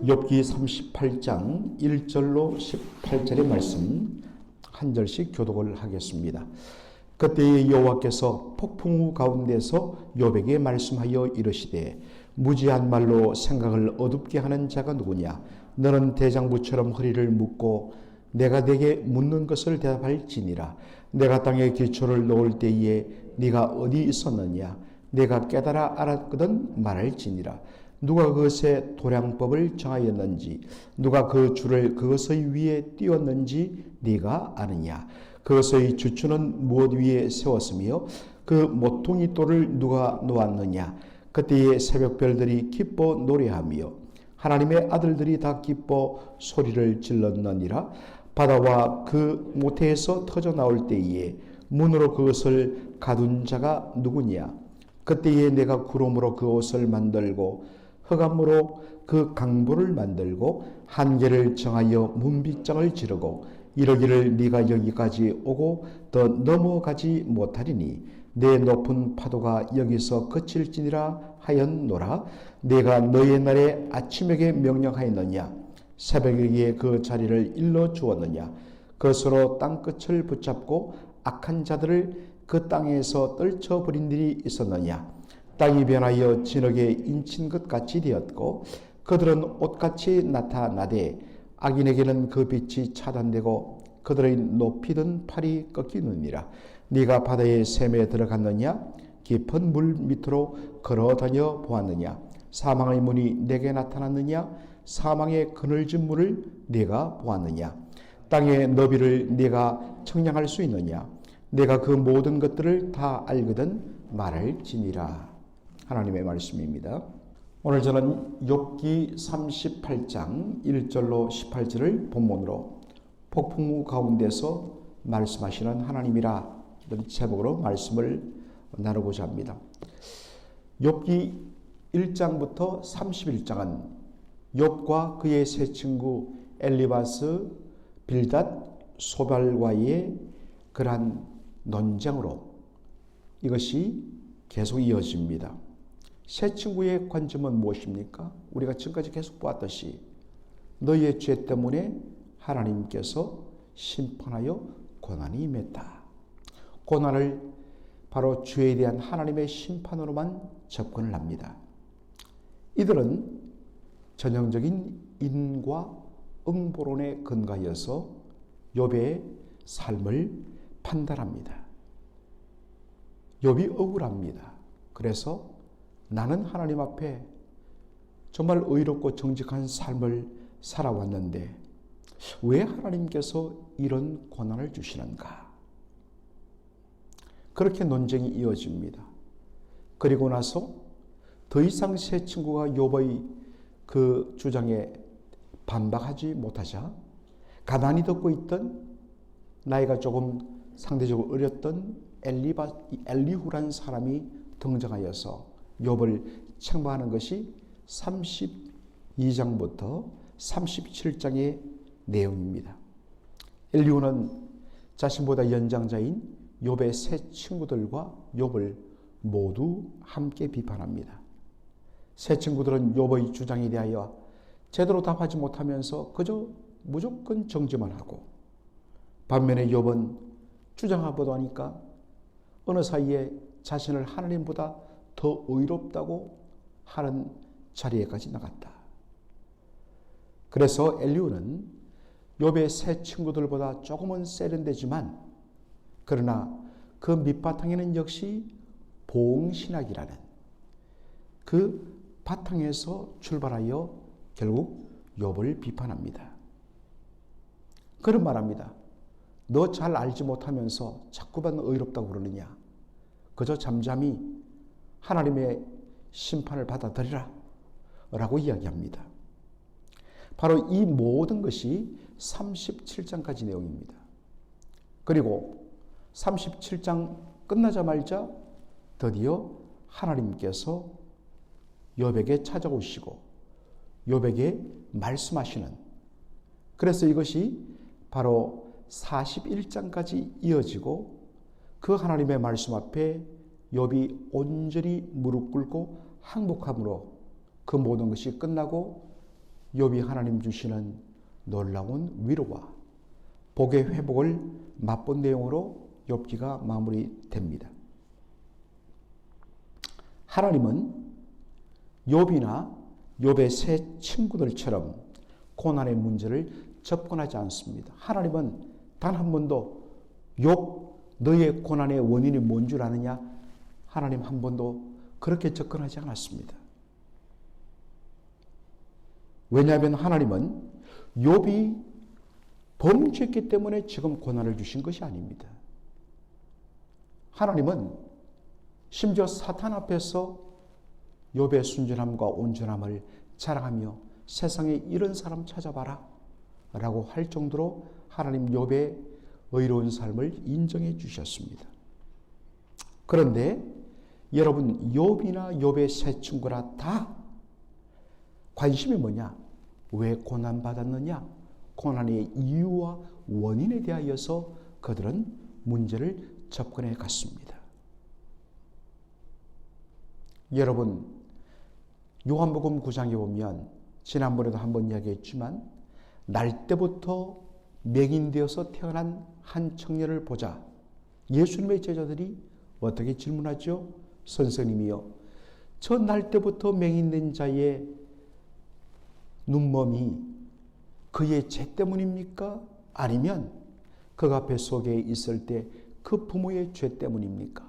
욥기 38장 1절로 18절의 말씀 한 절씩 교독을 하겠습니다. 그때에 여호와께서 폭풍 우 가운데서 욥에게 말씀하여 이르시되 무지한 말로 생각을 어둡게 하는 자가 누구냐? 너는 대장부처럼 허리를 묶고 내가 네게 묻는 것을 대답할지니라. 내가 땅에 기초를 놓을 때에 네가 어디 있었느냐? 내가 깨달아 알았거든 말할지니라. 누가 그것의 도량법을 정하였는지, 누가 그 줄을 그것의 위에 띄웠는지 네가 아느냐? 그것의 주추는 무엇 위에 세웠으며 그 모퉁이 돌을 누가 놓았느냐? 그때에 새벽별들이 기뻐 노래하며 하나님의 아들들이 다 기뻐 소리를 질렀느니라. 바다와 그 모태에서 터져 나올 때에 문으로 그것을 가둔 자가 누구냐? 그때에 내가 구름으로 그 옷을 만들고 흑암으로 그 강보를 만들고 한계를 정하여 문빗장을 지르고 이러기를 네가 여기까지 오고 더 넘어가지 못하리니 내 높은 파도가 여기서 그칠지니라 하였노라. 내가 너의 날에 아침에게 명령하였느냐? 새벽에게 그 자리를 일러 주었느냐? 그것으로 땅끝을 붙잡고 악한 자들을 그 땅에서 떨쳐버린 일이 있었느냐? 땅이 변하여 진흙에 인친 것 같이 되었고 그들은 옷같이 나타나되 악인에게는 그 빛이 차단되고 그들의 높이 든 팔이 꺾이느니라. 네가 바다의 샘에 들어갔느냐? 깊은 물 밑으로 걸어다녀 보았느냐? 사망의 문이 내게 나타났느냐? 사망의 그늘진 물을 네가 보았느냐? 땅의 너비를 네가 청량할 수 있느냐? 내가 그 모든 것들을 다 알거든 말할지니라. 하나님의 말씀입니다. 오늘 저는 욥기 38장 1절로 18절을 본문으로 폭풍 우 가운데서 말씀하시는 하나님이라 이런 제목으로 말씀을 나누고자 합니다. 욥기 1장부터 31장은 욥과 그의 세 친구 엘리바스, 빌닷, 소발과의 그러한 논쟁으로 이것이 계속 이어집니다. 세 친구의 관점은 무엇입니까? 우리가 지금까지 계속 보았듯이 너희의 죄 때문에 하나님께서 심판하여 고난이 임했다. 고난을 바로 죄에 대한 하나님의 심판으로만 접근을 합니다. 이들은 전형적인 인과 응보론에 근거하여서 욥의 삶을 판단합니다. 욥이 억울합니다. 그래서 나는 하나님 앞에 정말 의롭고 정직한 삶을 살아왔는데 왜 하나님께서 이런 고난을 주시는가? 그렇게 논쟁이 이어집니다. 그리고 나서 더 이상 세 친구가 욥의 그 주장에 반박하지 못하자 가만히 듣고 있던 나이가 조금 상대적으로 어렸던 엘리후란 사람이 등장하여서 욥을 책망하는 것이 32장부터 37장의 내용입니다. 엘리후는 자신보다 연장자인 욥의 세 친구들과 욥을 모두 함께 비판합니다. 세 친구들은 욥의 주장에 대하여 제대로 답하지 못하면서 그저 무조건 정죄만 하고 반면에 욥은 주장하고도 하니까 어느 사이에 자신을 하나님보다 더 의롭다고 하는 자리에까지 나갔다. 그래서 엘리후는 욥의 세 친구들보다 조금은 세련되지만 그러나 그 밑바탕에는 역시 보응신학이라는 그 바탕에서 출발하여 결국 욥을 비판합니다. 그런 말합니다. 너 잘 알지 못하면서 자꾸만 의롭다고 그러느냐? 그저 잠잠히 하나님의 심판을 받아들이라 라고 이야기합니다. 바로 이 모든 것이 37장까지 내용입니다. 그리고 37장 끝나자마자 드디어 하나님께서 욥에게 찾아오시고 욥에게 말씀하시는, 그래서 이것이 바로 41장까지 이어지고 그 하나님의 말씀 앞에 욥이 온전히 무릎 꿇고 항복함으로 그 모든 것이 끝나고 욥이 하나님 주시는 놀라운 위로와 복의 회복을 맛본 내용으로 욥기가 마무리됩니다. 하나님은 욥이나 욥의 세 친구들처럼 고난의 문제를 접근하지 않습니다. 하나님은 단 한 번도 욥 너의 고난의 원인이 뭔 줄 아느냐? 하나님 한 번도 그렇게 접근하지 않았습니다. 왜냐하면 하나님은 욥이 범죄했기 때문에 지금 고난을 주신 것이 아닙니다. 하나님은 심지어 사탄 앞에서 욥의 순전함과 온전함을 자랑하며 세상에 이런 사람 찾아봐라 라고 할 정도로 하나님 욥의 의로운 삶을 인정해 주셨습니다. 그런데 여러분, 욥이나 욥의 세 친구라 다 관심이 뭐냐? 왜 고난받았느냐? 고난의 이유와 원인에 대하여서 그들은 문제를 접근해 갔습니다. 여러분, 요한복음 9장에 보면 지난번에도 한번 이야기했지만 날 때부터 맹인되어서 태어난 한 청년을 보자 예수님의 제자들이 어떻게 질문하죠? 선생님이요, 저 날 때부터 맹인된 자의 눈멈이 그의 죄 때문입니까? 아니면 그가 뱃속에 있을 때 그 부모의 죄 때문입니까?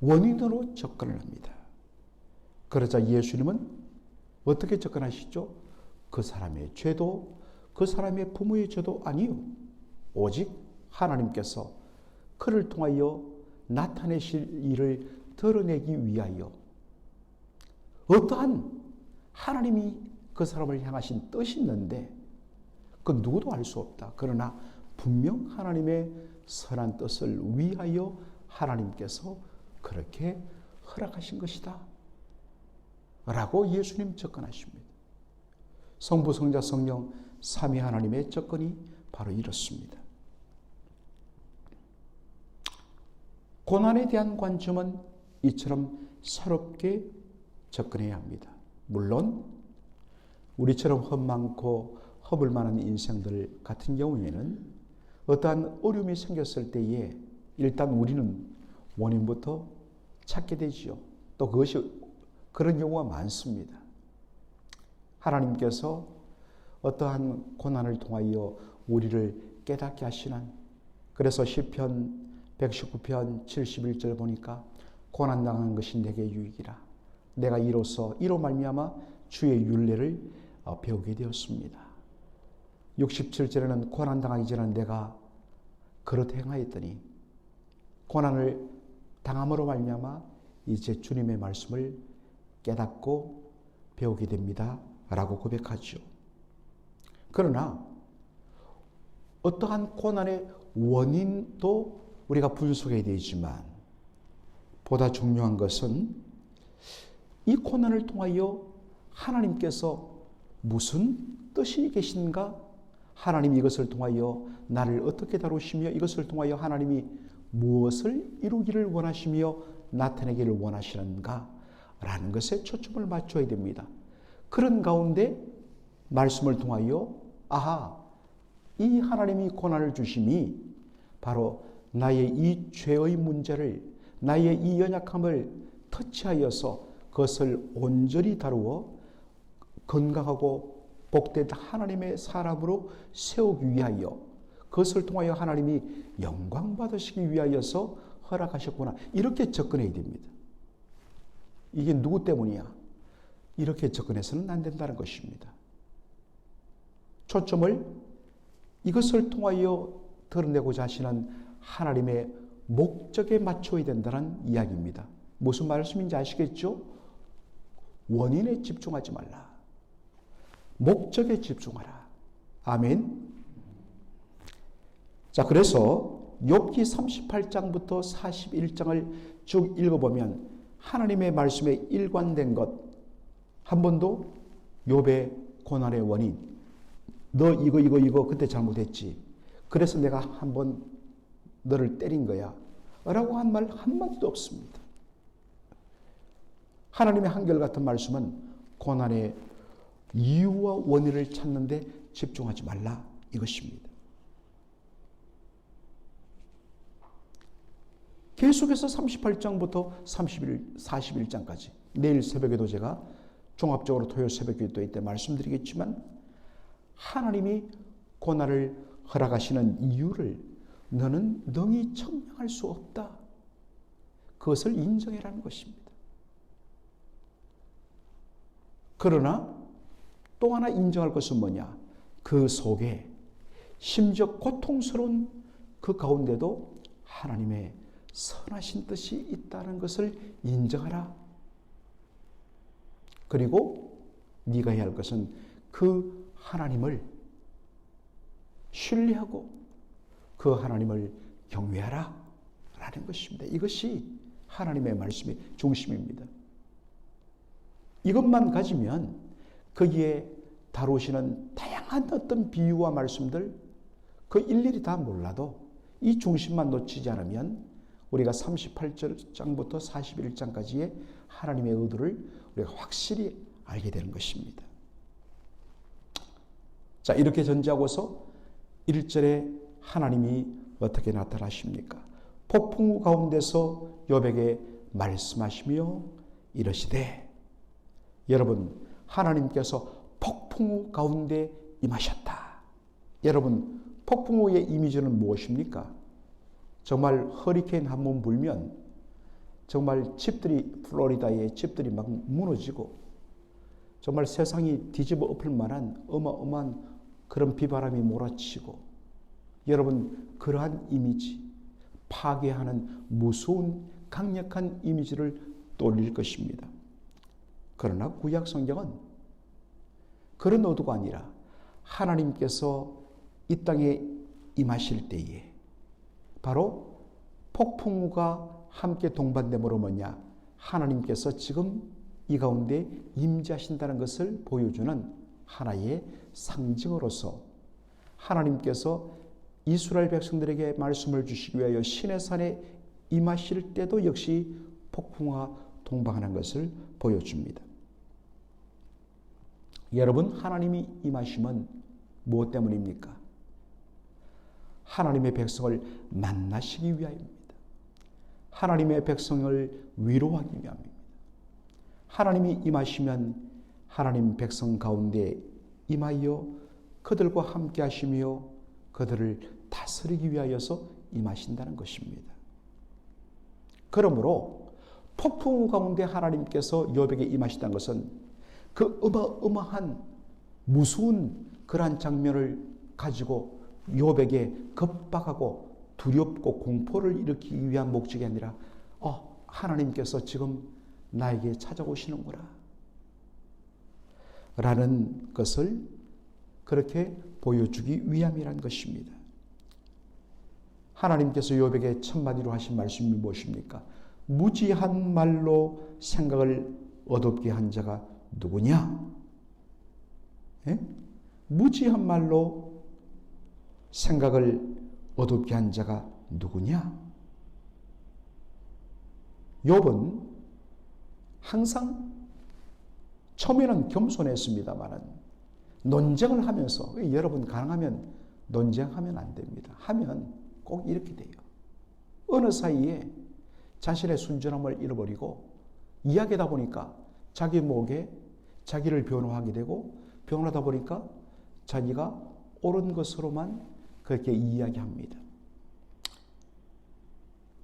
원인으로 접근을 합니다. 그러자 예수님은 어떻게 접근하시죠? 그 사람의 죄도 그 사람의 부모의 죄도 아니요, 오직 하나님께서 그를 통하여 나타내실 일을 드러내기 위하여 어떠한 하나님이 그 사람을 향하신 뜻이 있는데 그 누구도 알 수 없다. 그러나 분명 하나님의 선한 뜻을 위하여 하나님께서 그렇게 허락하신 것이다 라고 예수님 접근하십니다. 성부, 성자, 성령 삼위 하나님의 접근이 바로 이렇습니다. 고난에 대한 관점은 이처럼 새롭게 접근해야 합니다. 물론 우리처럼 험 많고 허물 많은 인생들 같은 경우에는 어떠한 어려움이 생겼을 때에 일단 우리는 원인부터 찾게 되지요. 또 그것이 그런 경우가 많습니다. 하나님께서 어떠한 고난을 통하여 우리를 깨닫게 하시는, 그래서 시편 119편 71절 보니까 고난당한 것이 내게 유익이라. 내가 이로 말미암아 주의 율례를 배우게 되었습니다. 67절에는 고난당하기 전에 내가 그렇게 행하였더니 고난을 당함으로 말미암아 이제 주님의 말씀을 깨닫고 배우게 됩니다 라고 고백하죠. 그러나 어떠한 고난의 원인도 우리가 분석해야 되지만 보다 중요한 것은 이 고난을 통하여 하나님께서 무슨 뜻이 계신가? 하나님이 이것을 통하여 나를 어떻게 다루시며 이것을 통하여 하나님이 무엇을 이루기를 원하시며 나타내기를 원하시는가? 라는 것에 초점을 맞춰야 됩니다. 그런 가운데 말씀을 통하여 아하, 이 하나님이 고난을 주심이 바로 나의 이 죄의 문제를, 나의 이 연약함을 터치하여서 그것을 온전히 다루어 건강하고 복된 하나님의 사람으로 세우기 위하여, 그것을 통하여 하나님이 영광 받으시기 위하여서 허락하셨구나, 이렇게 접근해야 됩니다. 이게 누구 때문이야? 이렇게 접근해서는 안 된다는 것입니다. 초점을 이것을 통하여 드러내고자 하시는 하나님의 목적에 맞춰야 된다는 이야기입니다. 무슨 말씀인지 아시겠죠? 원인에 집중하지 말라. 목적에 집중하라. 아멘. 자, 그래서 욥기 38장부터 41장을 쭉 읽어보면 하나님의 말씀에 일관된 것, 한 번도 욥의 고난의 원인, 너 이거 그때 잘못했지, 그래서 내가 한번 너를 때린 거야 라고 한 말 한마디도 없습니다. 하나님의 한결같은 말씀은 고난의 이유와 원인을 찾는 데 집중하지 말라 이것입니다. 계속해서 38장부터 41장까지 내일 새벽에도 제가 종합적으로 토요일 새벽 기도회 때 말씀드리겠지만 하나님이 고난을 허락하시는 이유를 너는 능히 청명할 수 없다. 그것을 인정해라는 것입니다. 그러나 또 하나 인정할 것은 뭐냐? 그 속에 심지어 고통스러운 그 가운데도 하나님의 선하신 뜻이 있다는 것을 인정하라. 그리고 네가 해야 할 것은 그 하나님을 신뢰하고 그 하나님을 경외하라 라는 것입니다. 이것이 하나님의 말씀의 중심입니다. 이것만 가지면 거기에 다루시는 다양한 어떤 비유와 말씀들 그 일일이 다 몰라도 이 중심만 놓치지 않으면 우리가 38장부터 41장까지의 하나님의 의도를 우리가 확실히 알게 되는 것입니다. 자, 이렇게 전제하고서 1절에 하나님이 어떻게 나타나십니까? 폭풍우 가운데서 욥에게 말씀하시며 이러시되, 여러분, 하나님께서 폭풍우 가운데 임하셨다. 여러분, 폭풍우의 이미지는 무엇입니까? 정말 허리케인 한 번 불면 정말 집들이, 플로리다의 집들이 막 무너지고 정말 세상이 뒤집어 엎을 만한 어마어마한 그런 비바람이 몰아치고, 여러분, 그러한 이미지, 파괴하는 무서운 강력한 이미지를 떠올릴 것입니다. 그러나 구약 성경은 그런 의도가 아니라 하나님께서 이 땅에 임하실 때에 바로 폭풍우가 함께 동반됨으로 뭐냐? 하나님께서 지금 이 가운데 임재하신다는 것을 보여주는 하나의 상징으로서 하나님께서 이스라엘 백성들에게 말씀을 주시기 위하여 시내산에 임하실 때도 역시 폭풍우가 동반하는 것을 보여줍니다. 여러분, 하나님이 임하시면 무엇 때문입니까? 하나님의 백성을 만나시기 위하여입니다. 하나님의 백성을 위로하기 위함입니다. 하나님이 임하시면 하나님 백성 가운데 임하여 그들과 함께 하시며 그들을 다스리기 위하여서 임하신다는 것입니다. 그러므로 폭풍우 가운데 하나님께서 욥에게 임하시다는 것은 그 어마어마한 무서운 그러한 장면을 가지고 욥에게 겁박하고 두렵고 공포를 일으키기 위한 목적이 아니라 하나님께서 지금 나에게 찾아오시는구나 라는 것을 그렇게 보여주기 위함이란 것입니다. 하나님께서 욥에게 첫마디로 하신 말씀이 무엇입니까? 무지한 말로 생각을 어둡게 한 자가 누구냐? 예? 무지한 말로 생각을 어둡게 한 자가 누구냐? 욥은 항상 처음에는 겸손했습니다만은 논쟁을 하면서, 여러분 가능하면 논쟁하면 안 됩니다. 하면 꼭 이렇게 돼요. 어느 사이에 자신의 순전함을 잃어버리고 이야기하다 보니까 자기 목에 자기를 변호하게 되고, 변호하다 보니까 자기가 옳은 것으로만 그렇게 이야기합니다.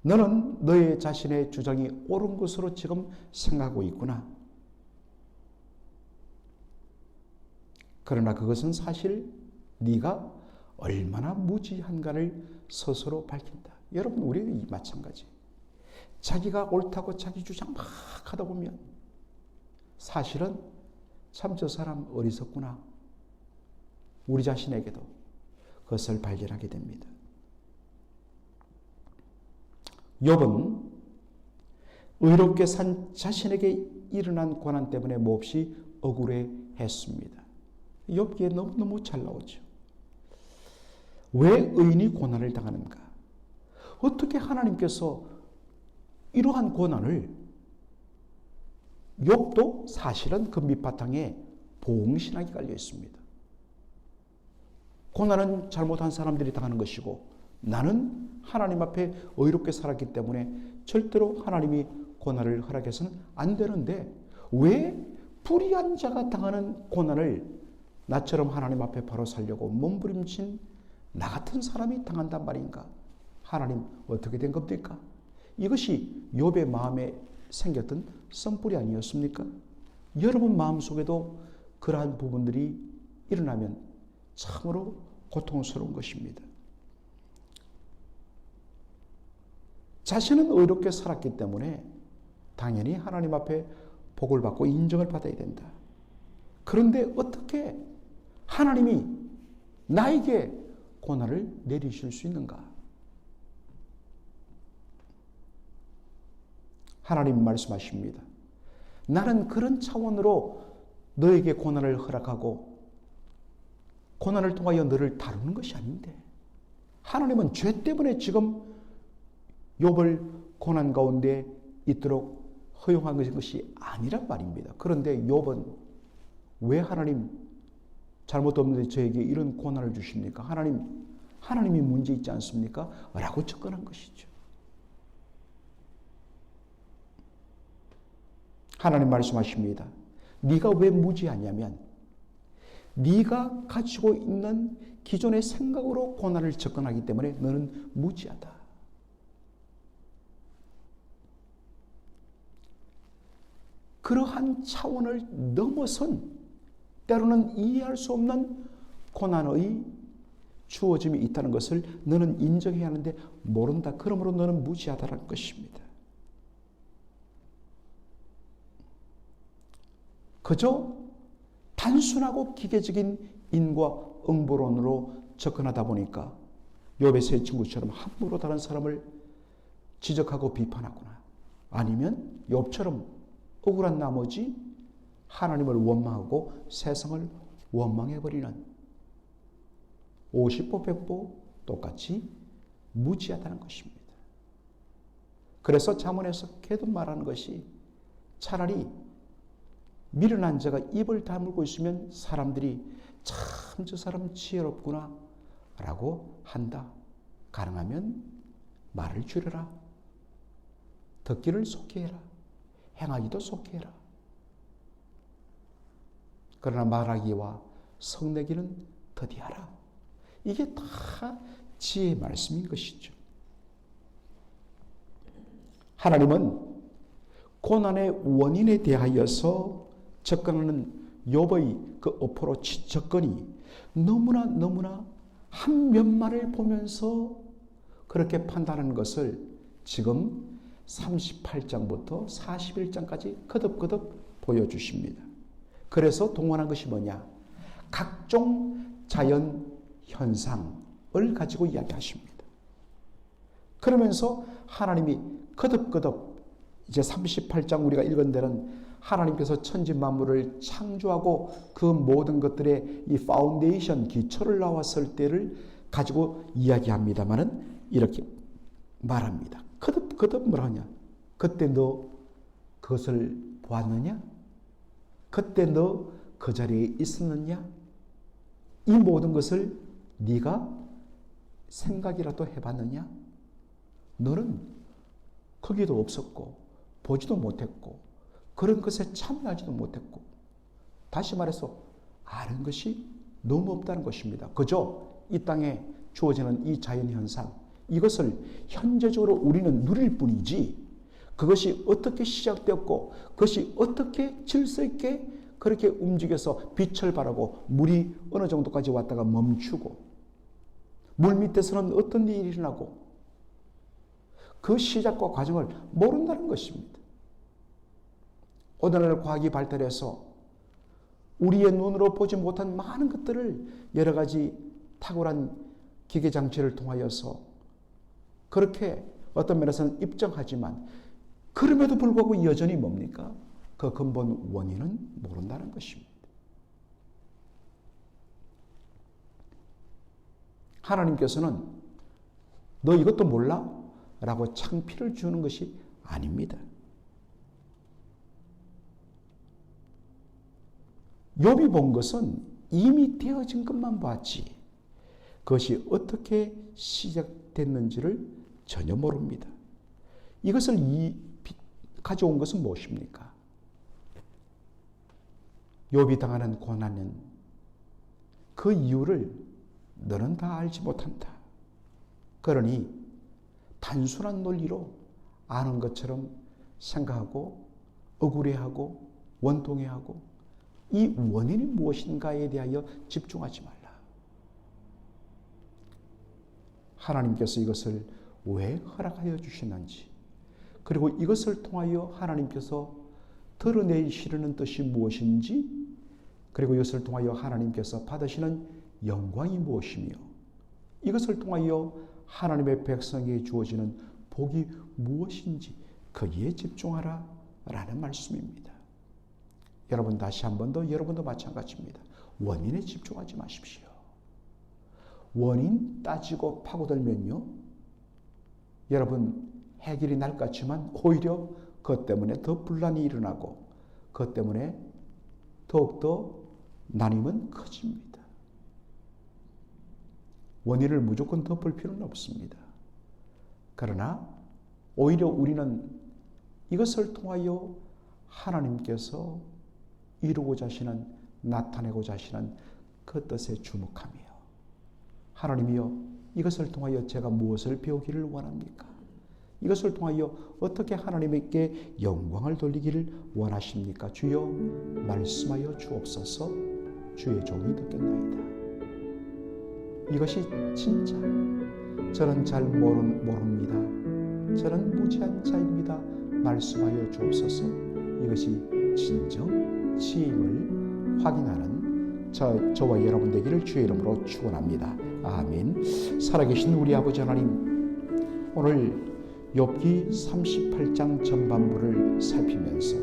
너는 너의 자신의 주장이 옳은 것으로 지금 생각하고 있구나. 그러나 그것은 사실 네가 얼마나 무지한가를 스스로 밝힌다. 여러분, 우리는 마찬가지. 자기가 옳다고 자기 주장 막 하다 보면 사실은 참 저 사람 어리석구나. 우리 자신에게도 그것을 발견하게 됩니다. 욥은 의롭게 산 자신에게 일어난 고난 때문에 몹시 억울해했습니다. 욥기에 너무너무 잘 나오죠. 왜 의인이 고난을 당하는가? 어떻게 하나님께서 이러한 고난을, 욥도 사실은 그 밑바탕에 보응신학이 깔려 있습니다. 고난은 잘못한 사람들이 당하는 것이고 나는 하나님 앞에 의롭게 살았기 때문에 절대로 하나님이 고난을 허락해서는 안 되는데 왜 불의한 자가 당하는 고난을 나처럼 하나님 앞에 바로 살려고 몸부림친 나 같은 사람이 당한단 말인가? 하나님 어떻게 된 겁니까? 이것이 욥의 마음에 생겼던 썸뿌리 아니었습니까? 여러분 마음속에도 그러한 부분들이 일어나면 참으로 고통스러운 것입니다. 자신은 의롭게 살았기 때문에 당연히 하나님 앞에 복을 받고 인정을 받아야 된다. 그런데 어떻게 하나님이 나에게 고난을 내리실 수 있는가? 하나님 말씀하십니다. 나는 그런 차원으로 너에게 고난을 허락하고 고난을 통하여 너를 다루는 것이 아닌데 하나님은 죄 때문에 지금 욥을 고난 가운데 있도록 허용한 것이 아니란 말입니다. 그런데 욥은 왜 하나님 잘못 없는데 저에게 이런 고난을 주십니까? 하나님이 문제 있지 않습니까? 라고 접근한 것이죠. 하나님 말씀하십니다. 네가 왜 무지하냐면 네가 가지고 있는 기존의 생각으로 고난을 접근하기 때문에 너는 무지하다. 그러한 차원을 넘어선 때로는 이해할 수 없는 고난의 주어짐이 있다는 것을 너는 인정해야 하는데 모른다. 그러므로 너는 무지하다는 것입니다. 그저 단순하고 기계적인 인과 응보론으로 접근하다 보니까 욥의 세 친구처럼 함부로 다른 사람을 지적하고 비판하거나 아니면 욥처럼 억울한 나머지 하나님을 원망하고 세상을 원망해버리는 50보 100보 똑같이 무지하다는 것입니다. 그래서 잠언에서 계속 말하는 것이 차라리 미련한 자가 입을 다물고 있으면 사람들이 참 저 사람 지혜롭구나 라고 한다. 가능하면 말을 줄여라. 듣기를 속히 해라. 행하기도 속히 해라. 그러나 말하기와 성내기는 더디하라. 이게 다 지혜의 말씀인 것이죠. 하나님은 고난의 원인에 대하여서 접근하는 욥의 그 어프로치 접근이 너무나 한 면만을 보면서 그렇게 판단하는 것을 지금 38장부터 41장까지 거듭거듭 보여주십니다. 그래서 동원한 것이 뭐냐? 각종 자연 현상을 가지고 이야기하십니다. 그러면서 하나님이 거듭거듭 이제 38장 우리가 읽은 데는 하나님께서 천지 만물을 창조하고 그 모든 것들의 이 파운데이션 기초를 나왔을 때를 가지고 이야기합니다만은 이렇게 말합니다. 거듭 뭐라냐? 그때 너 그것을 보았느냐? 그때 너 그 자리에 있었느냐? 이 모든 것을 네가 생각이라도 해봤느냐? 너는 거기도 없었고 보지도 못했고 그런 것에 참여하지도 못했고 다시 말해서 아는 것이 너무 없다는 것입니다. 그저 이 땅에 주어지는 이 자연현상 이것을 현재적으로 우리는 누릴 뿐이지 그것이 어떻게 시작되었고 그것이 어떻게 질서 있게 그렇게 움직여서 빛을 발하고 물이 어느 정도까지 왔다가 멈추고 물 밑에서는 어떤 일이 일어나고 그 시작과 과정을 모른다는 것입니다. 오늘날 과학이 발달해서 우리의 눈으로 보지 못한 많은 것들을 여러 가지 탁월한 기계장치를 통하여서 그렇게 어떤 면에서는 입증하지만 그럼에도 불구하고 여전히 뭡니까? 그 근본 원인은 모른다는 것입니다. 하나님께서는 너 이것도 몰라? 라고 창피를 주는 것이 아닙니다. 욥이 본 것은 이미 되어진 것만 봤지 그것이 어떻게 시작됐는지를 전혀 모릅니다. 이것을 가져온 것은 무엇입니까? 욥이 당하는 고난은 그 이유를 너는 다 알지 못한다. 그러니 단순한 논리로 아는 것처럼 생각하고 억울해하고 원통해하고 이 원인이 무엇인가에 대하여 집중하지 말라. 하나님께서 이것을 왜 허락하여 주시는지 그리고 이것을 통하여 하나님께서 드러내시려는 뜻이 무엇인지 그리고 이것을 통하여 하나님께서 받으시는 영광이 무엇이며 이것을 통하여 하나님의 백성에게 주어지는 복이 무엇인지 거기에 집중하라 라는 말씀입니다. 여러분 다시 한 번 더 여러분도 마찬가지입니다. 원인에 집중하지 마십시오. 원인 따지고 파고들면요 여러분 해결이 날 것 같지만 오히려 그것 때문에 더 분란이 일어나고 그것 때문에 더욱더 나눔은 커집니다. 원인을 무조건 덮을 필요는 없습니다. 그러나 오히려 우리는 이것을 통하여 하나님께서 이루고자 하시는 나타내고자 하시는 그 뜻에 주목하며 하나님이여 이것을 통하여 제가 무엇을 배우기를 원합니까? 이것을 통하여 어떻게 하나님께 영광을 돌리기를 원하십니까? 주여 말씀하여 주옵소서. 주의 종이 듣겠나이다. 이것이 진짜 저는 잘 모릅니다. 저는 무지한 자입니다. 말씀하여 주옵소서. 이것이 진정 지임을 확인하는 저와 여러분 되기를 주의 이름으로 축원합니다. 아멘. 살아계신 우리 아버지 하나님, 오늘 욥기 38장 전반부를 살피면서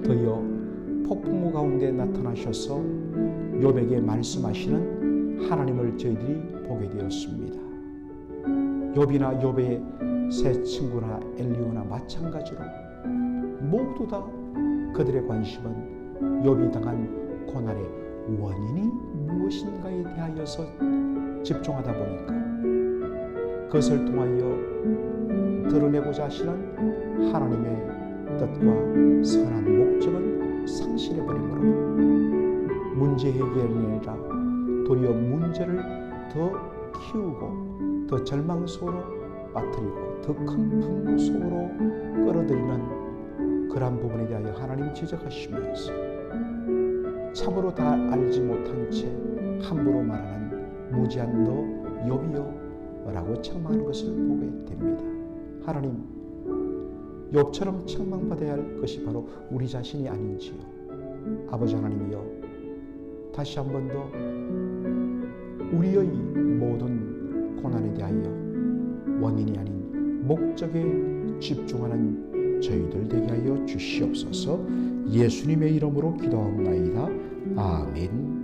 드디어 폭풍우 가운데 나타나셔서 욥에게 말씀하시는 하나님을 저희들이 보게 되었습니다. 욥이나 욥의 세 친구나 엘리후나 마찬가지로 모두 다 그들의 관심은 욥이 당한 고난의 원인이 무엇인가에 대하여서 집중하다 보니까 그것을 통하여 드러내고자 하시는 하나님의 뜻과 선한 목적은 상실해버리므로 문제 해결이 아니라 도리어 문제를 더 키우고 더 절망 속으로 빠뜨리고 더 큰 분노 속으로 끌어들이는 그러한 부분에 대하여 하나님 지적하시면서 참으로 다 알지 못한 채 함부로 말하는 무지한 너 욥이여 라고 책망하는 것을 보게 됩니다. 하나님, 욥처럼 책망받아야 할 것이 바로 우리 자신이 아닌지요. 아버지 하나님이여, 다시 한 번 더 우리의 모든 고난에 대하여 원인이 아닌 목적에 집중하는 저희들 되게 하여 주시옵소서. 예수님의 이름으로 기도하옵나이다. 아멘.